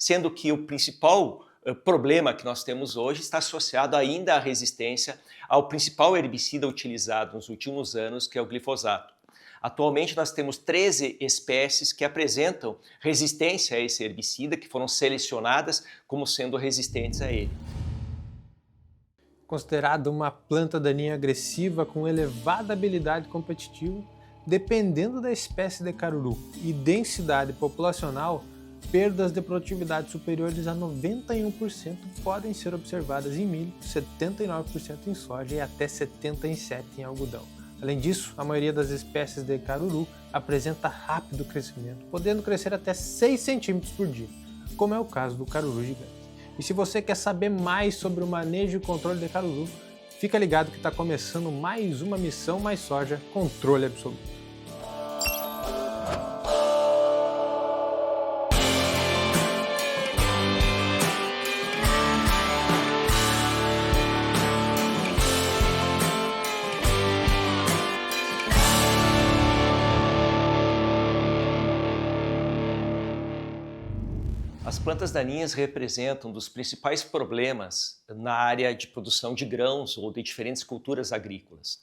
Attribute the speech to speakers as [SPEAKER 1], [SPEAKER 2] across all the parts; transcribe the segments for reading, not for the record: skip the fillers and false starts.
[SPEAKER 1] sendo que o principal problema que nós temos hoje está associado ainda à resistência ao principal herbicida utilizado nos últimos anos, que é o glifosato. Atualmente nós temos 13 espécies que apresentam resistência a esse herbicida, que foram selecionadas como sendo resistentes a ele.
[SPEAKER 2] Considerada uma planta daninha agressiva com elevada habilidade competitiva, dependendo da espécie de caruru e densidade populacional, perdas de produtividade superiores a 91% podem ser observadas em milho, 79% em soja e até 77% em algodão. Além disso, a maioria das espécies de caruru apresenta rápido crescimento, podendo crescer até 6 centímetros por dia, como é o caso do caruru gigante. E se você quer saber mais sobre o manejo e controle de caruru, fica ligado que está começando mais uma missão Mais Soja Controle Absoluto.
[SPEAKER 1] As plantas daninhas representam um dos principais problemas na área de produção de grãos ou de diferentes culturas agrícolas.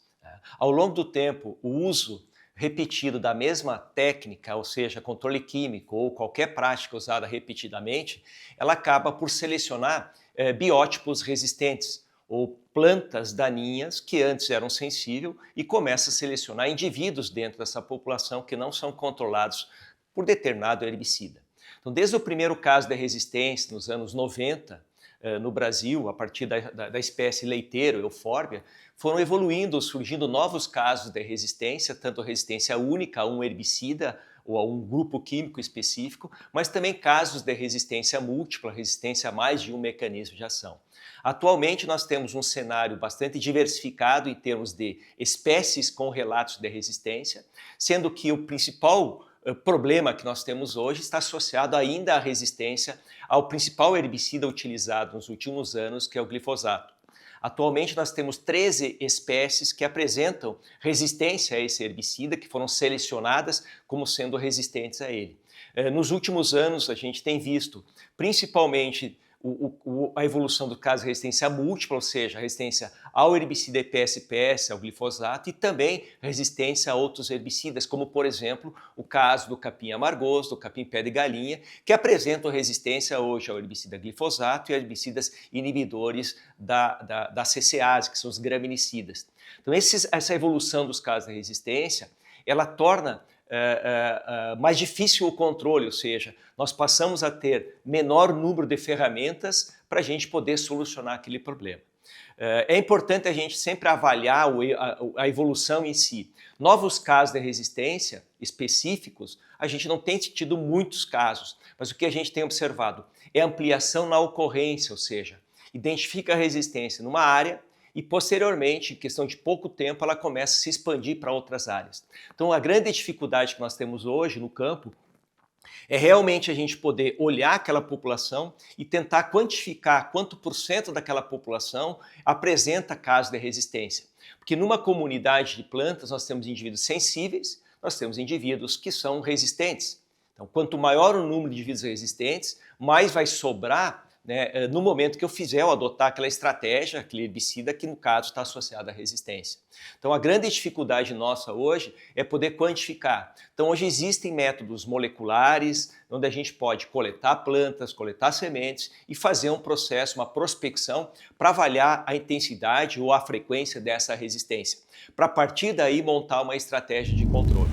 [SPEAKER 1] Ao longo do tempo, o uso repetido da mesma técnica, ou seja, controle químico ou qualquer prática usada repetidamente, ela acaba por selecionar biótipos resistentes ou plantas daninhas que antes eram sensíveis e começa a selecionar indivíduos dentro dessa população que não são controlados por determinado herbicida. Então, desde o primeiro caso da resistência, nos anos 90, no Brasil, a partir da espécie leiteiro, Euphorbia, foram evoluindo, surgindo novos casos de resistência, tanto resistência única a um herbicida ou a um grupo químico específico, mas também casos de resistência múltipla, resistência a mais de um mecanismo de ação. Atualmente, nós temos um cenário bastante diversificado em termos de espécies com relatos de resistência, sendo que o principal problema que nós temos hoje está associado ainda à resistência ao principal herbicida utilizado nos últimos anos, que é o glifosato. Atualmente nós temos 13 espécies que apresentam resistência a esse herbicida, que foram selecionadas como sendo resistentes a ele. Nos últimos anos a gente tem visto principalmente a evolução do caso de resistência múltipla, ou seja, a resistência ao herbicida EPS-PS, ao glifosato, e também resistência a outros herbicidas, como por exemplo o caso do capim amargoso, do capim pé de galinha, que apresentam resistência hoje ao herbicida glifosato e a herbicidas inibidores da CCase, que são os graminicidas. Então essa evolução dos casos de resistência, ela torna mais difícil o controle, ou seja, nós passamos a ter menor número de ferramentas para a gente poder solucionar aquele problema. É importante a gente sempre avaliar a evolução em si. Novos casos de resistência específicos, a gente não tem tido muitos casos, mas o que a gente tem observado é ampliação na ocorrência, ou seja, identifica a resistência numa área e posteriormente, em questão de pouco tempo, ela começa a se expandir para outras áreas. Então a grande dificuldade que nós temos hoje no campo é realmente a gente poder olhar aquela população e tentar quantificar quanto por cento daquela população apresenta casos de resistência. Porque numa comunidade de plantas nós temos indivíduos sensíveis, nós temos indivíduos que são resistentes. Então quanto maior o número de indivíduos resistentes, mais vai sobrar no momento que eu adotar aquela estratégia, aquele herbicida que no caso está associado à resistência. Então a grande dificuldade nossa hoje é poder quantificar. Então hoje existem métodos moleculares, onde a gente pode coletar plantas, coletar sementes e fazer um processo, uma prospecção para avaliar a intensidade ou a frequência dessa resistência, para a partir daí montar uma estratégia de controle.